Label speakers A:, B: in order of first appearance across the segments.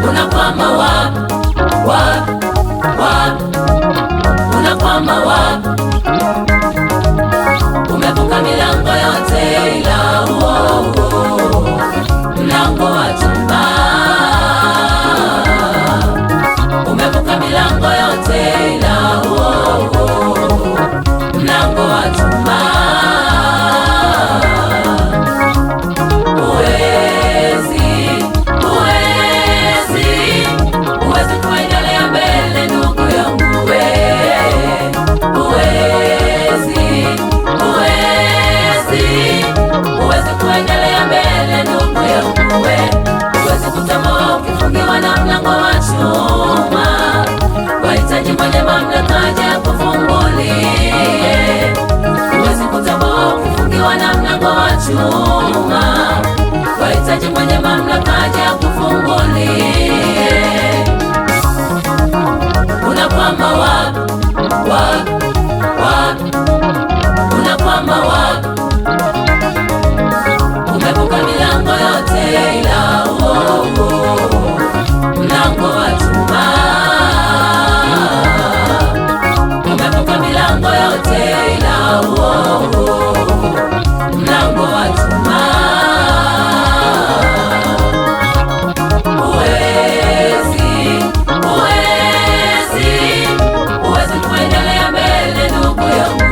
A: Unakwama wapi? Unakwama wapi? Umevuka milango yote ila mlango wa chumba. Umevuka milango yote ila mlango wa chumba. Huwezi kuendelea mbele ndugu yangu huwezi kuendelea mbele ndugu yangu huwezi kutambua ukifungiwa na mlango wa chuma. Wahitaji mwenye mamlaka aje kufungulie. Huwezi kutambua ukifungiwa na mlango wa chuma. Wahitaji mwenye mamlaka aje kufungulie. Unakwama wapi? Unakwama wapi? Umevuka milango yote ila mlango wa chuma. Umevuka milango yote ila mlango wa chuma. Huwezi kuendelea mbele ndugu yangu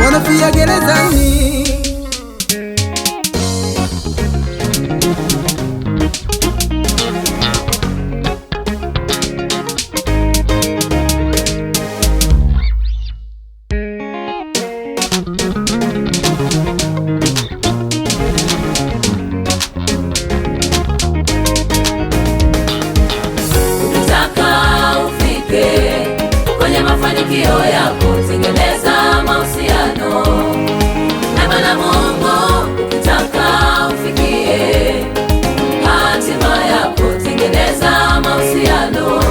A: wanafia gerezani.
B: Ukitaka ufike kwenye mafanikio yako, tengeneza mahusiano na Bwana Mungu. Ukitaka ufikie hatima yako, tengeneza mahusiano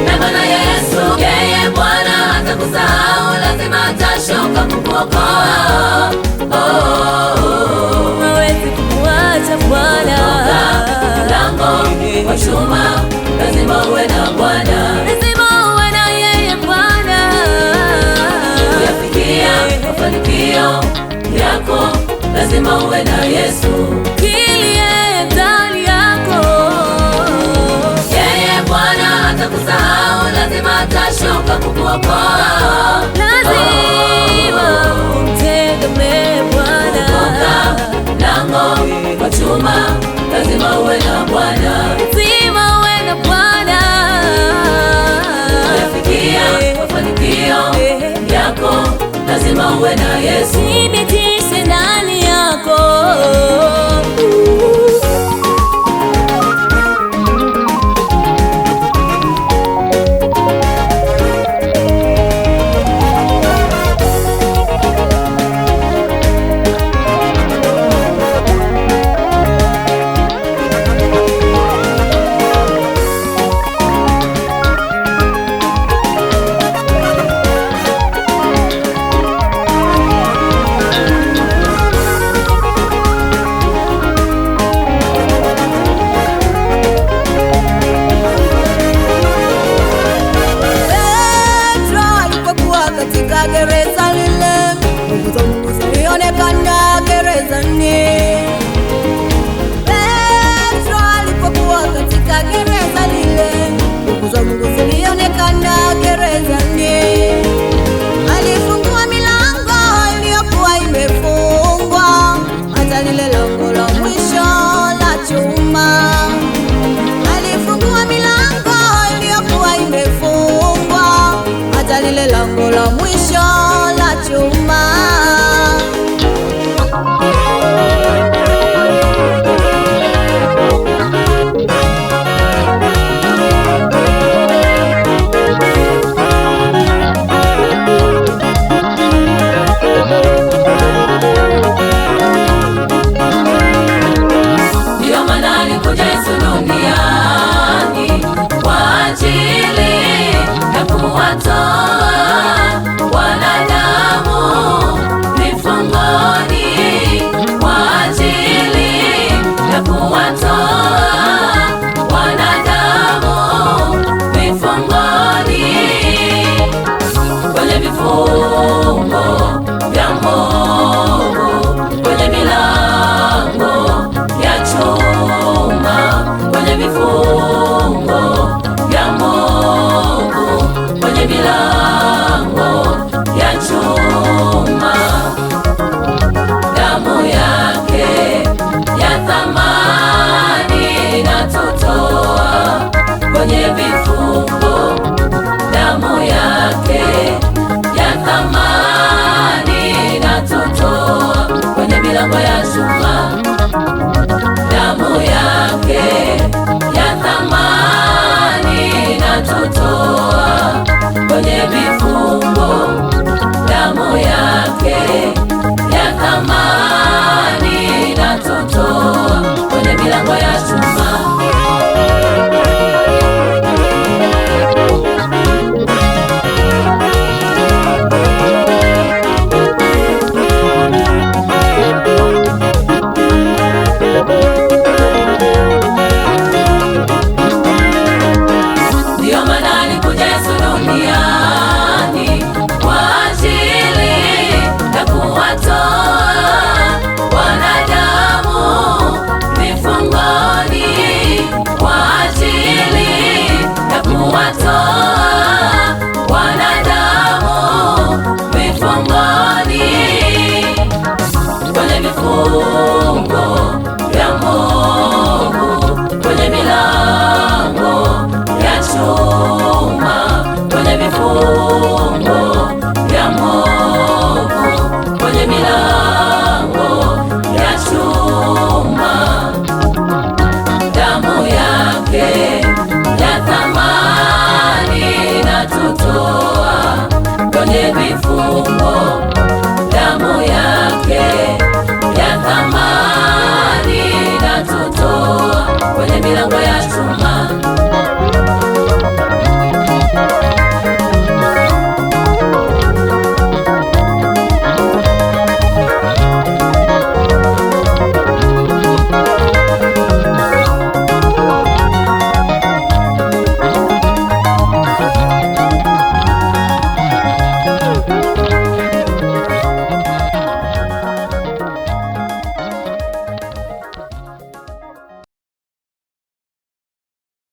B: na Bwana Yesu. Yeye Bwana hatakusahau, lazima atashuka kukuokoa.
A: Hawezi kukuacha Bwana.
B: Mlango wa chuma, lazima uwe na Bwana.
A: Lazima uwe na yeye Bwana.
B: Kuyafikia mafanikio yako, lazima uwe na Yesu.
A: Kilie ndani yako.
B: Yeye Bwana hatakusahau, lazima atashuka kukuokoa.
A: Lazima umtegemee Bwana.
B: Mlango wa chuma, lazima uwe na Bwana.
A: Lazima uwe na Bwana.
B: Kuyafikia mafanikio yako, lazima uwe na Yesu.
A: Thibitishe ndani yako. milango ya